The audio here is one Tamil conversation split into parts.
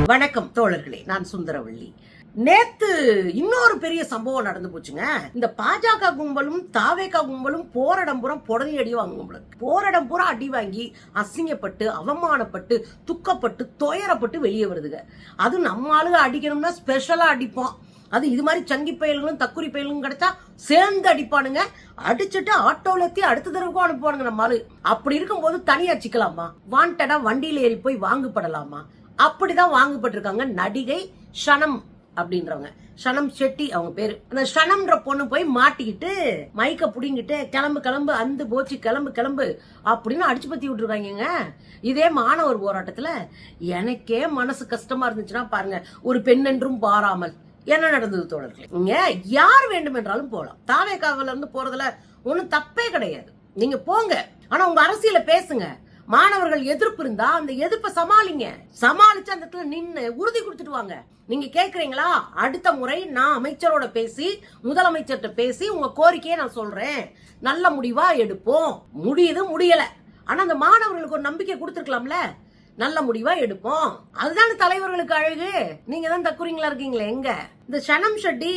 வணக்கம் தோழர்களே, நான் சுந்தரவள்ளி. நேத்து இன்னொரு பெரிய சம்பவம் நடந்து போச்சுங்க. இந்த பாஜக கும்பலும் தாவேகா கும்பலும் போரிடம் பூரா புடனி அடி வாங்கும்போது போரிடம் பூரா அடி வாங்கி அசிங்கப்பட்டு அவமானப்பட்டு துக்கப்பட்டு துயரப்பட்டு வெளியே வருதுங்க. அது நம்ம ஆளுக அடிக்கணும்னா ஸ்பெஷலா அடிப்போம். அது இது மாதிரி சங்கி பயல்களும் தக்குரி பயல்களும் கிடைச்சா சேர்ந்து அடிப்பானுங்க. அடிச்சுட்டு ஆட்டோல ஏத்தி அடுத்த தடவைக்கும் அனுப்புவானுங்க நம்ம ஆளு. அப்படி இருக்கும்போது தனியா சிக்கலாமா? வாண்டடா வண்டியில ஏறி போய் வாங்கப்படலாமா? அப்படிதான் வாங்கப்பட்டிருக்காங்க நடிகை ஷனம் அப்படின்றவங்க. ஷனம் ஷெட்டி அவங்க பேரு. அந்த ஷனம்ன்ற பொண்ணு போய் மாட்டிக்கிட்டு மைக்க புடிங்கிட்டு கிளம்பு கிளம்பு அந்த போச்சு கிளம்பு கிளம்பு அப்படின்னு அடிச்சு பத்தி விட்டுருக்காங்க. இதே மாணவர் போராட்டத்துல எனக்கே மனசு கஷ்டமா இருந்துச்சுன்னா பாருங்க, ஒரு பெண் என்றும் பாராமல் என்ன நடந்தது தோழர்களே. நீங்க யார் வேண்டும் என்றாலும் போலாம். தாவேகாவில இருந்து போறதுல ஒண்ணும் தப்பே கிடையாது. நீங்க போங்க, ஆனா உங்க அரசியல பேசுங்க. மாணவர்கள் எதிர்ப்பு இருந்தா அந்த எதிர்ப்பை சமாளிங்க. சமாளிச்சு அந்த இடத்துல நின்னு உறுதி கொடுத்துட்டு வாங்க. நீங்க கேக்குறீங்களா? அடுத்த முறை நான் அமைச்சரோட பேசி முதலமைச்சர்கிட்ட பேசி உங்க கோரிக்கையை நான் சொல்றேன், நல்ல முடிவா எடுப்போம். முடியுது முடியல, ஆனா அந்த மாணவர்களுக்கு ஒரு நம்பிக்கை கொடுத்துருக்கலாம்ல. நல்ல முடிவா எடுப்போம். அதுதான தலைவர்களுக்கு அழகு. நீங்க தான் தக்குறீங்களா இருக்கீங்களே. எங்க இந்த ஷனம் ஷெட்டி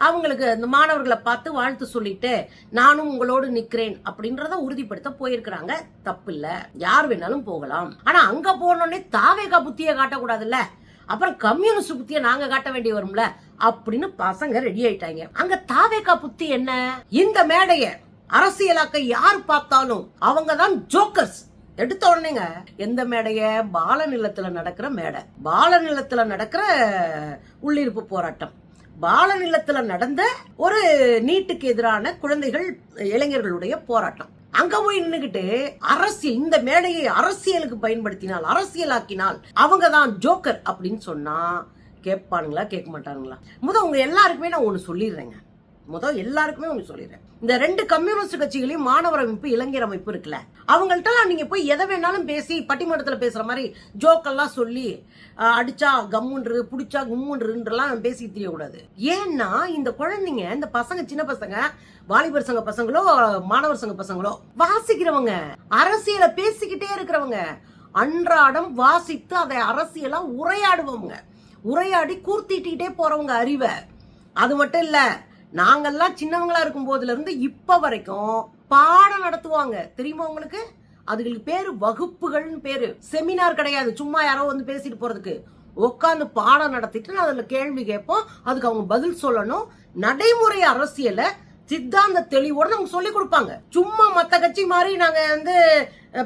அவங்களுக்கு இந்த மாணவர்களை பார்த்து வாழ்த்து சொல்லிட்டு நானும் உங்களோடு நிக்கிறேன் அப்படின்றத உறுதிப்படுத்த போயிருக்கிறாங்க. தப்பு இல்ல, யார் வேணாலும் போகலாம். ஆனா அங்க போனோடனே தாவேகா புத்திய காட்டக்கூடாதுல்ல, அப்புறம் கம்யூனிஸ்ட் புத்திய நாங்க காட்ட வேண்டி வரும்ல அப்படின்னு பசங்க ரெடி ஆயிட்டாங்க. அங்க தாவேகா புத்தி என்ன? இந்த மேடைய அரசியலாக்க யார் பார்த்தாலும் அவங்கதான் ஜோக்கர்ஸ். எடுத்த உடனேங்க எந்த மேடைய? பாலநிலத்துல நடக்கிற மேடை, பாலநிலத்துல நடக்கிற உள்ளிருப்பு போராட்டம், பாலநிலத்துல நடந்த ஒரு நீட்டுக்கு எதிரான குழந்தைகள் இளைஞர்களுடைய போராட்டம். அங்க போய் நின்னுகிட்டு அரசியல், இந்த மேடையை அரசியலுக்கு பயன்படுத்தினால் அரசியலாக்கினால் அவங்கதான் ஜோக்கர் அப்படின்னு சொன்னா கேட்பானுங்களா கேட்க மாட்டானுங்களா? உங்க எல்லாருக்குமே நான் ஒண்ணு சொல்லிடுறேங்க. எல்லாருக்குமே ஒண்ணு சொல்லிடுறேன். இந்த ரெண்டு கம்யூனிஸ்ட் கட்சிகளையும் மாணவர் அமைப்பு இளைஞர் அமைப்பு இருக்குல்ல, அவங்கள்ட்ட நீங்க போய் எதை வேணாலும் பேசி பட்டிமன்றத்துல பேசுற மாதிரி ஜோக்கெல்லாம் சொல்லி அடிச்சா கம்முன்று புடிச்சா கும்முன்றுலாம் பேசி தெரியக்கூடாது. ஏன்னா இந்த குழந்தைங்க, இந்த பசங்க, சின்ன பசங்க, வாலிபர் சங்க பசங்களோ மாணவர் சங்க பசங்களோ வாசிக்கிறவங்க, அரசியலை பேசிக்கிட்டே இருக்கிறவங்க, அன்றாடம் வாசித்து அதை அரசியலா உரையாடுவவங்க, உரையாடி கூர்த்திட்டே போறவங்க அறிவை. அது மட்டும் இல்ல, நாங்கெல்லாம் சின்னவங்களா இருக்கும் போதுல இருந்து இப்ப வரைக்கும் பாடம் நடத்துவாங்க தெரியுமா உங்களுக்கு? அதுகளுக்கு பேரு வகுப்புகள்னு பேரு. செமினார் கிடையாது, சும்மா யாரோ வந்து பேசிட்டு போறதுக்கு. உட்காந்து பாடம் நடத்திட்டு அதுல கேள்வி கேட்போம், அதுக்கு அவங்க பதில் சொல்லணும். நடைமுறை அரசியல சித்தாந்த தெளிவோட அவங்க சொல்லி கொடுப்பாங்க. சும்மா மத்த கட்சி மாதிரி நாங்க வந்து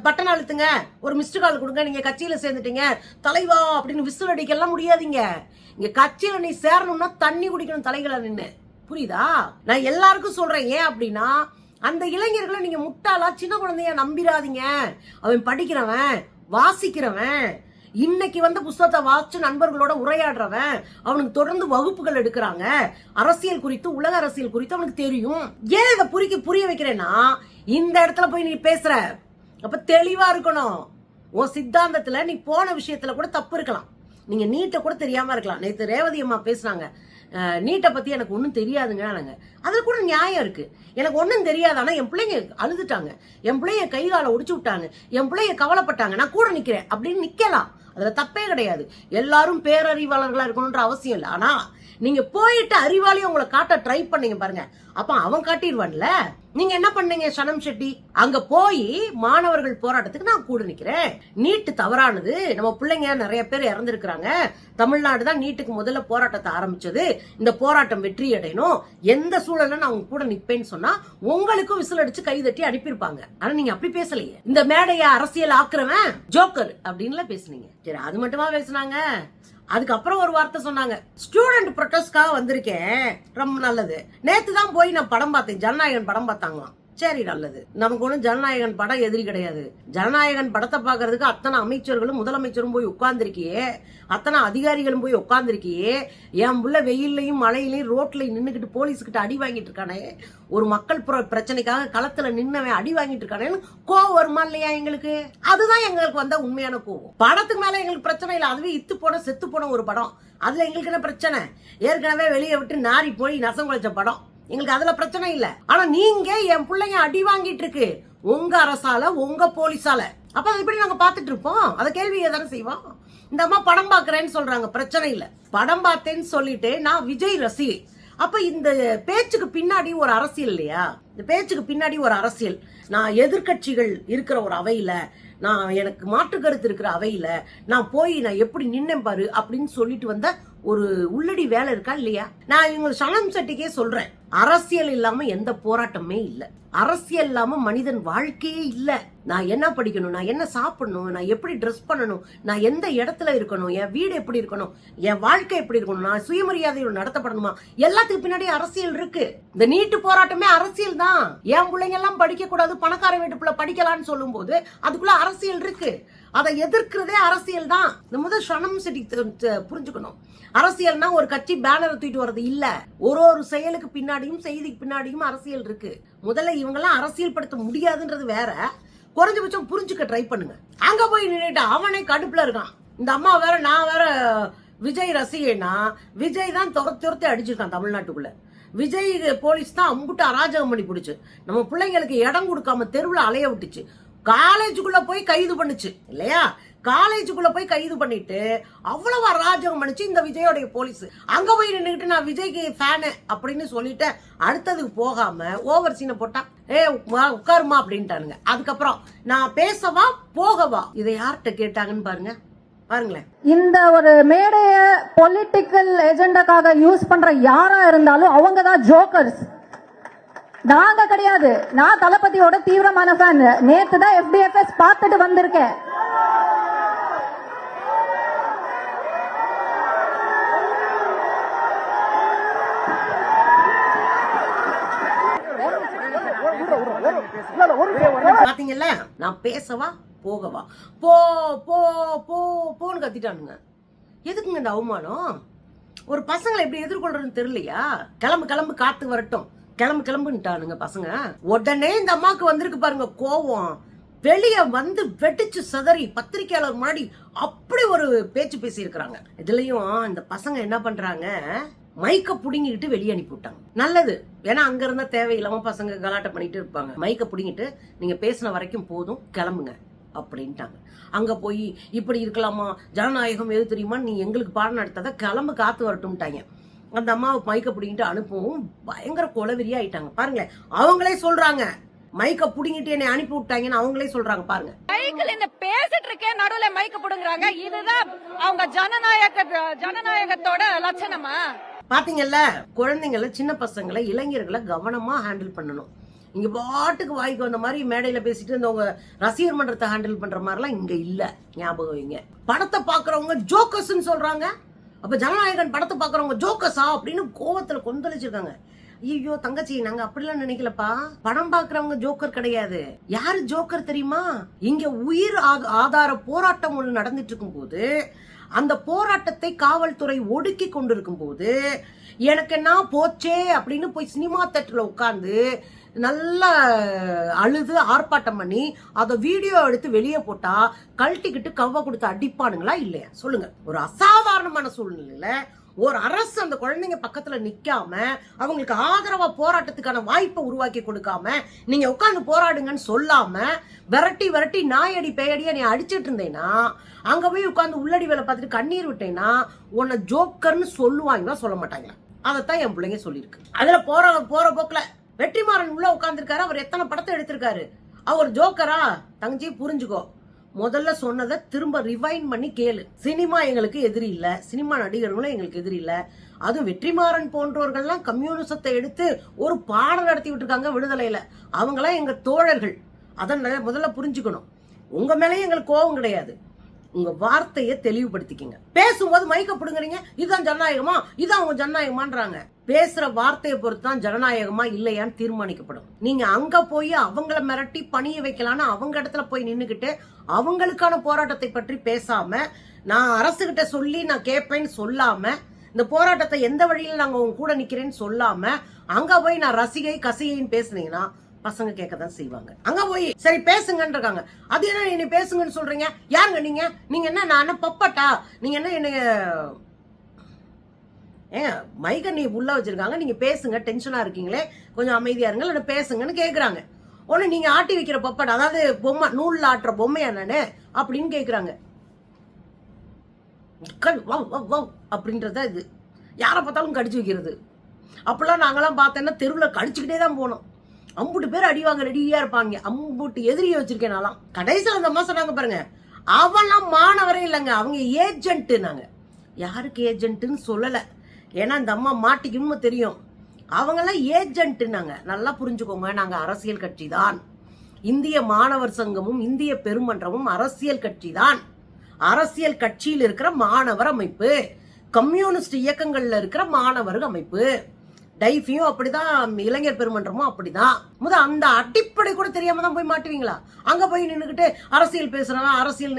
பட்டன் அழுத்துங்க, ஒரு மிஸ்டு கால் கொடுங்க, நீங்க கட்சியில சேர்ந்துட்டீங்க தலைவா அப்படின்னு விசில் அடிக்கலாம் முடியாதீங்க. இங்க கட்சியில நீ சேரணும்னா தண்ணி குடிக்கணும் தலைகளை நின்னு. புரியுதா? நான் எல்லாருக்கும் சொல்றேன். ஏன் அப்படின்னா அந்த இளைஞர்களை நீங்க முட்டாளா சின்ன குழந்தைய நம்பிராதீங்க. அவன் படிக்கிறவன், வாசிக்கிறவன், இன்னைக்கு வந்து புத்தகத்தை வாசிச்சு நண்பர்களோட உரையாடுறவன், அவனுக்கு தொடர்ந்து வகுப்புகள் எடுக்கிறாங்க. அரசியல் குறித்து, உலக அரசியல் குறித்து அவனுக்கு தெரியும். ஏன் இதை புரிய வைக்கிறேன்னா, இந்த இடத்துல போய் நீ பேசுற அப்ப தெளிவா இருக்கணும். உன் சித்தாந்தத்துல நீ போன விஷயத்துல கூட தப்பு இருக்கலாம். நீங்க நீட்டை கூட தெரியாம இருக்கலாம். நேற்று ரேவதி அம்மா பேசுனாங்க, நீட்டை பத்தி எனக்கு ஒன்னும் தெரியாதுங்க. அதுல கூட நியாயம் இருக்கு. எனக்கு ஒன்னும் தெரியாது, ஆனா என் பிள்ளைங்க அழுதுட்டாங்க, என் பிள்ளைங்க கை காலை ஒடிச்சு விட்டாங்க, என் பிள்ளைங்க கவலைப்பட்டாங்க, நான் கூட நிக்கிறேன் அப்படின்னு நிக்கலாம். அதுல தப்பே கிடையாது. எல்லாரும் பேரறிவாளர்களா இருக்கணும்ன்ற அவசியம் இல்லை. ஆனா நீங்க போயிட்டு அறிவாளியை உங்களை காட்ட ட்ரை பண்ணீங்க பாருங்க, அப்ப அவன் காட்டிடுவான்ல. நீங்க என்ன பண்ணீங்க ஷனம் ஷெட்டி? அங்க போய் மாணவர்கள் போராட்டத்துக்கு நான் கூட நிக்கிறேன், நீட்டு தவறானது, நம்ம பிள்ளைங்க நிறைய பேர் இறந்திருக்கிறாங்க, தமிழ்நாடு தான் நீட்டுக்கு முதல்ல போராட்டத்தை ஆரம்பிச்சது, இந்த போராட்டம் வெற்றி அடையணும், எந்த சூழல்ல நான் உங்க கூட நிப்பேன்னு சொன்னா உங்களுக்கும் விசில் அடிச்சு கை தட்டி அனுப்பியிருப்பாங்க. ஆனா நீங்க அப்படி பேசலையே. இந்த மேடைய அரசியல் ஆக்குறவன் ஜோக்கர் அப்படின்னு பேசுனீங்க. சரி, அது மட்டுமா பேசுனாங்க? அதுக்கப்புறம் ஒரு வார்த்தை சொன்னாங்க, ஸ்டூடெண்ட் ப்ரொட்டஸ்ட்காக வந்திருக்கேன், ரொம்ப நல்லது. நேத்து தான் போய் நான் படம் பார்த்தேன், ஜனநாயகன் படம் பார்த்தாங்களாம். சரி, நல்லது. நமக்கு ஒன்றும் ஜனநாயகன் படம் எதிரி கிடையாது. ஜனநாயகன் படத்தை பாக்குறதுக்கு அத்தனை அமைச்சர்களும் முதலமைச்சரும் போய் உட்கார்ந்துருக்கியே, அத்தனை அதிகாரிகளும் போய் உட்கார்ந்துருக்கியே. என் புள்ள வெயிலையும் மழையிலையும் ரோட்ல நின்னுக்கிட்டு போலீஸ்கிட்ட அடி வாங்கிட்டு இருக்கானே, ஒரு மக்கள் பிரச்சனைக்காக களத்துல நின்னவன் அடி வாங்கிட்டு இருக்கானேன்னு கோவம் வருமா இல்லையா எங்களுக்கு? அதுதான் எங்களுக்கு வந்த உண்மையான கோவம். படத்துக்கு மேல எங்களுக்கு பிரச்சனை இல்லை. அதுவே இத்து போன செத்து போன ஒரு படம், அதுல எங்களுக்கு என்ன பிரச்சனை? ஏற்கனவே வெளியே விட்டு நாரி போய் நசம் குலைச்ச படம், எங்களுக்கு அதுல பிரச்சனை இல்ல. ஆனா நீங்க என் பிள்ளைங்க அடி வாங்கிட்டு இருக்கு உங்க அரசால, உங்க போலீஸால. அப்ப அதை எப்படி நாங்க பாத்துட்டு இருப்போம்? அதை கேள்வி தானே செய்வோம். இந்த அம்மா படம் பாக்குறேன்னு சொல்றாங்க, பிரச்சனை இல்ல. படம் பார்த்தேன்னு சொல்லிட்டு நான் விஜய் ரசிகை. அப்ப இந்த பேச்சுக்கு பின்னாடி ஒரு அரசியல் இல்லையா? இந்த பேச்சுக்கு பின்னாடி ஒரு அரசியல். நான் எதிர்கட்சிகள் இருக்கிற ஒரு அவையில, நான் எனக்கு மாற்று கருத்து இருக்கிற அவையில நான் போய் நான் எப்படி நின்னேன் பாரு அப்படின்னு சொல்லிட்டு வந்த ஒரு உள்ளடி வேலை இருக்கா இல்லையா? நான் இவங்க சனம் செட்டிக்கே சொல்றேன், அரசியல் இல்லாம எந்த போராட்டமே இல்ல. அரசியல் இல்லாம மனிதன் வாழ்க்கையே இல்ல. நான் என்ன படிக்கணும், நான் என்ன சாப்பிடணும், நான் எப்படி ட்ரெஸ் பண்ணணும், நான் எந்த இடத்துல இருக்கணும், என் வீடு எப்படி இருக்கணும், என் வாழ்க்கை எப்படி இருக்கணும், நான் சுயமரியாதையோட நடத்தப்படணுமா, எல்லாத்துக்கு பின்னாடி அரசியல் இருக்கு. இந்த நீட்டு போராட்டமே அரசியல் தான். என் பிள்ளைங்க எல்லாம் படிக்க கூடாது, பணக்கார வீட்டுக்குள்ள படிக்கலாம்னு சொல்லும் போது அதுக்குள்ள அரசியல் இருக்கு. அதை எதிர்க்கிறதே அரசியல் தான். இந்த முதல் சனம் செட்டி புரிஞ்சுக்கணும். அரசியல்னா ஒரு கட்சி பேனரை தூக்கிட்டு வர்றது இல்ல. ஒரு செயலுக்கு பின்னாடியும் செய்திக்கு பின்னாடியும் அரசியல் இருக்கு. முதல்ல இவங்கெல்லாம் அரசியல் படுத்த முடியாதுன்றது வேற, குறைஞ்சபட்சம் புரிஞ்சுக்க ட்ரை பண்ணுங்க. அங்க போய் நின்னுட்டு அவனே கடுப்புல இருக்கான். இந்த அம்மா வேற, நான் வேற விஜய் ரசிகைனா விஜய் தான் துரத்தி அடிச்சிருக்கான் தமிழ்நாட்டுக்குள்ள. விஜய் போலீஸ் தான் அம்புட்டு அராஜகம் பண்ணி பிடிச்சு நம்ம பிள்ளைங்களுக்கு இடம் கொடுக்காம தெருவுல அலைய விட்டுச்சு. காலேஜுக்குள்ள போய் கைது பண்ணுச்சு இல்லையா? காலேஜுக்குள்ள போய் கைது பண்ணிட்டு அவ்வளவு அராஜகம் பண்ணிச்சு இந்த விஜயோடைய போலீஸ். அங்க போய் நின்றுட்டு நான் விஜய்க்கு ஃபேனு அப்படின்னு சொல்லிட்டு அடுத்ததுக்கு போகாம ஓவர் சீனை போட்டா, உட்காருமா அப்படின்ட்டானுங்க. அதுக்கப்புறம் நான் பேசவா போகவா, இதை யார்கிட்ட கேட்டாங்கன்னு பாருங்க, பாருங்களேன். இந்த ஒரு மேடைய பொலிட்டிக்கல் எஜெண்டாக்காக யூஸ் பண்ற யாரா இருந்தாலும் அவங்க தான் ஜோக்கர்ஸ், நாங்க கிடையாது. நான் தளபதியோட தீவிரமான ஃபேன். நேத்து தான் FDFS பார்த்துட்டு வந்திருக்கேன். பாத்தீங்கல்ல, நான் பேசவா போகவா, போ போ போ போன்னு கத்திட்டானுங்க. எதுக்குங்க இந்த அவமானம்? ஒரு பசங்களை எப்படி எதிர்கொள்றதுன்னு தெரியலையா? கிளம்பு கிளம்பு, காத்து வரட்டும், கிளம்பு கிளம்புட்டானுங்க பசங்க. உடனே இந்த அம்மாக்கு வந்திருக்கு பாருங்க கோவம். வெளிய வந்து வெட்டிச்சு சதறி பத்திரிகையாளர் முன்னாடி அப்படி ஒரு பேச்சு பேசி இருக்கிறாங்க. இதுலயும் இந்த பசங்க என்ன பண்றாங்க, மைக்க புடுங்கிட்டு வெளியே அனுப்பி விட்டாங்க. நல்லது, ஏன்னா அங்க இருந்தா தேவையில்லாம பசங்க கலாட்டம் பண்ணிட்டு இருப்பாங்க. மைக்க புடுங்கிட்டு நீங்க பேசின வரைக்கும் போதும், கிளம்புங்க அப்படின்ட்டாங்க. அங்க போய் இப்படி இருக்கலாமா, ஜனநாயகம் எது தெரியுமா, நீ எங்களுக்கு பாடம் நடத்தாத, கிளம்பு காத்து வரட்டும்ட்டாங்க. அந்த அம்மாவை மைக்க புடிங்கிட்டு அனுப்பவும் பயங்கர கொலவெறியா ஆயிட்டாங்க. பாருங்களேன், அவங்களே சொல்றாங்க மைக்க புடிங்கிட்டு என்னை அனுப்பி விட்டாங்கன்னு அவங்களே சொல்றாங்க. பாருங்க, மைக்கில் இந்த பேசிட்டு இருக்கே நடுவுல மைக்க புடுங்குறாங்க. இதுதான் அவங்க ஜனநாயகத்தோட லட்சணமா? பாத்தீங்கல்ல, குழந்தைங்கள, சின்ன பசங்களை, இளைஞர்களை கவனமா ஹேண்டில் பண்ணணும். இங்க பாட்டுக்கு வாய்க்கு வந்த மாதிரி மேடையில பேசிட்டு இருந்தவங்க ரசிகர் மன்றத்தை ஹேண்டில் பண்ற மாதிரிலாம் இங்க இல்ல, ஞாபகம் வைங்க. படத்தை பாக்குறவங்க ஜோக்கர்ஸ் சொல்றாங்க. அப்ப ஜனநாயகன் படத்தை பாக்குறவங்க ஜோக்கர்ஸா அப்படின்னு கோவத்துல கொந்தளிச்சிருக்காங்க. ஐயோ தங்கச்சி, நாங்க அப்படிலாம் நினைக்கலப்பா. படம் பாக்குறவங்க ஜோக்கர் கிடையாது. யாரு ஜோக்கர் தெரியுமா? இங்க உயிர் ஆதார போராட்டம் ஒன்று நடந்துட்டு இருக்கும் போது, அந்த போராட்டத்தை காவல்துறை ஒடுக்கி கொண்டிருக்கும் போது எனக்கு என்ன போச்சே அப்படின்னு போய் சினிமா தேட்டர்ல உட்கார்ந்து நல்லா அழுது ஆர்ப்பாட்டம் பண்ணி அதை வீடியோ எடுத்து வெளியே போட்டா கழட்டிக்கிட்டு கவ்வ கொடுத்து அடிப்பானுங்களா இல்லையா? சொல்லுங்க. ஒரு அசாதாரணமான சூழ்நிலையில ஒரு அரசு அந்த குழந்தைங்க பக்கத்துல நிக்காம அவங்களுக்கு ஆதரவா போராட்டத்துக்கான வாய்ப்பை உருவாக்கி கொடுக்காம நீங்க உட்கார்ந்து போராடுங்கன்னு சொல்லாம விரட்டி விரட்டி நாயடி பேயடியா நீ அடிச்சிட்டு இருந்தேன்னா, அங்க போய் உட்கார்ந்து உள்ளடி வேலை பார்த்துட்டு கண்ணீர் விட்டேன்னா உன்னை ஜோக்கர்னு சொல்லுவாங்களா சொல்ல மாட்டாங்களா? அதைத்தான் என் பிள்ளைங்க சொல்லியிருக்கு. அதுல போற போக்குல வெற்றிமாறன் உள்ள உட்கார்ந்துருக்காரு. அவர் எத்தனை படத்தை எடுத்திருக்காரு? அவர் ஜோக்கரா? தங்கச்சி புரிஞ்சுக்கோ, முதல்ல சொன்னதை திரும்ப ரிவைன் பண்ணி கேளு. சினிமா எங்களுக்கு எதிரி இல்ல, சினிமா நடிகர்களும் எங்களுக்கு எதிரி இல்ல. அதுவும் வெற்றிமாறன் போன்றவர்கள்லாம் கம்யூனிசத்தை எடுத்து ஒரு பாடம் நடத்தி விட்டுருக்காங்க விடுதலையில. அவங்களாம் எங்க தோழர்கள். அதான் முதல்ல புரிஞ்சுக்கணும். உங்க மேலேயும் எங்களுக்கு கோபம் கிடையாது. உங்க வார்த்தையை தெளிவுபடுத்திக்கங்க. பேசும்போது மைக்க புடுங்குறீங்க, இதுதான் ஜனநாயகமா, இதான் உங்க ஜனநாயகமான்றாங்க. பேசுற வார்த்தையை பொறுத்து தான் ஜனநாயகமா இல்லையான்னு தீர்மானிக்கப்படும். நீங்க அங்க போய் அவங்கள மிரட்டி பணிய வைக்கலான்னு அவங்க இடத்துல போய் நின்னுகிட்டு அவங்களுக்கான போராட்டத்தை பற்றி பேசாம, நான் அரசு கிட்ட சொல்லி நான் கேட்பேன்னு சொல்லாம, இந்த போராட்டத்தை எந்த வழியில நாங்க உங்க கூட நிக்கிறேன்னு சொல்லாம, அங்க போய் நான் ரசிகை கசிகைன்னு பேசுனீங்கன்னா பசங்க கேட்கதான் செய்வாங்க. அங்க போய் சரி பேசுங்கன்னு இருக்காங்க. அது என்ன நீ பேசுங்கன்னு சொல்றீங்க? யாருங்க நீங்க? நீங்க என்ன, நான் பப்பட்டா? நீங்க என்ன என்னைய மைக்க நீ உள்ள வச்சிருக்காங்க, நீங்க பேசுங்க, டென்ஷனா இருக்கீங்களே, கொஞ்சம் அமைதியா இருங்க, பேசுங்கன்னு கேக்குறாங்க. ஒண்ணு நீங்க ஆட்டி வைக்கிற பப்பட், அதாவது பொம்மை, நூல்ல ஆட்டுற பொம்மையா நானு அப்படின்னு கேக்குறாங்க. அப்படின்றத இது. யாரை பார்த்தாலும் கடிச்சு வைக்கிறது. அப்பெல்லாம் நாங்கெல்லாம் பார்த்தேன்னா தெருவில் கடிச்சுக்கிட்டே தான் போனோம். அம்புட்டு பேர் அடிவாங்க ரெடியா இருப்பாங்க. அம்புட்டு எதிரியை வச்சிருக்கேன் நான்லாம். கடைசியில் அந்த அம்மா சொன்னாங்க பாருங்க, அவெல்லாம் மாணவரே இல்லைங்க, அவங்க ஏஜென்ட். நாங்க யாருக்கு ஏஜென்ட்னு சொல்லலை, ஏன்னா இந்த அம்மா மாட்டிக்கும்னு தெரியும். அவங்கெல்லாம் ஏஜென்ட். நாங்க நல்லா புரிஞ்சுக்கோங்க, நாங்க அரசியல் கட்சி தான். இந்திய மாணவர் சங்கமும் இந்திய பெருமன்றமும் அரசியல் கட்சி தான். அரசியல் கட்சியில் இருக்கிற மாணவர் அமைப்பு, கம்யூனிஸ்ட் இயக்கங்கள்ல இருக்கிற மாணவர் அமைப்பு, டைஃபியும் அப்படிதான், இளைஞர் பெருமன்றமும் அப்படிதான். அந்த அடிப்படை கூட தெரியாம தான் போய் மாட்டுவீங்களா? அங்க போய் நின்னுக்கிட்டு அரசியல் பேசுறவன் அரசியல்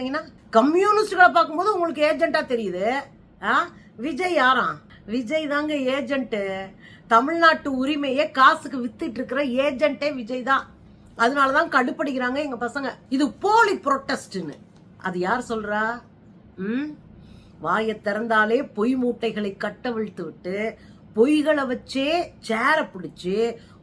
கம்யூனிஸ்டுகளை பார்க்கும்போது உங்களுக்கு ஏஜென்டா தெரியுது. விஜய் யாராம்? விஜய் தாங்க ஏஜென்ட். தமிழ்நாட்டு உரிமையை காசுக்கு வித்துட்டு இருக்கிற ஏஜென்டே விஜய் தான். அதனாலதான் கடுப்படிக்கிறாங்க எங்க பசங்க. இது போலி புரோட்டஸ்ட்னு. அது யார் சொல்றா? வாயை திறந்தாலே பொய் மூட்டைகளை கட்டவிழ்த்து விட்டு பொய்களை வச்சே சேர பிடிச்சு,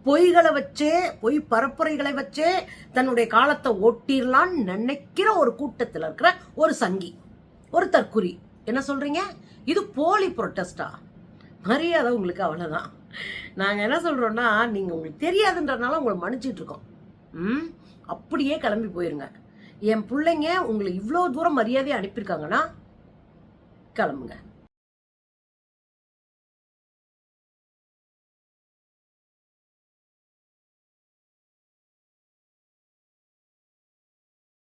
பொய்களை வச்சே, பொய் பரப்புரைகளை வச்சே தன்னுடைய காலத்தை ஓட்டிடலான்னு நினைக்கிற ஒரு கூட்டத்தில் இருக்கிற ஒரு சங்கி, ஒரு தற்குறி. என்ன சொல்றீங்க? இது போலி புரோட்டஸ்டா? மரியாதை உங்களுக்கு அவ்வளவுதான். நாங்க என்ன சொல்றோம்னா, நீங்க உங்களுக்கு தெரியாதுன்றதுனால உங்களை மன்னிச்சிட்டு இருக்கோம். அப்படியே கிளம்பி போயிருங்க. என் பிள்ளைங்க உங்களை இவ்வளவு தூரம் மரியாதையை அனுப்பியிருக்காங்கன்னா கிளம்புங்க.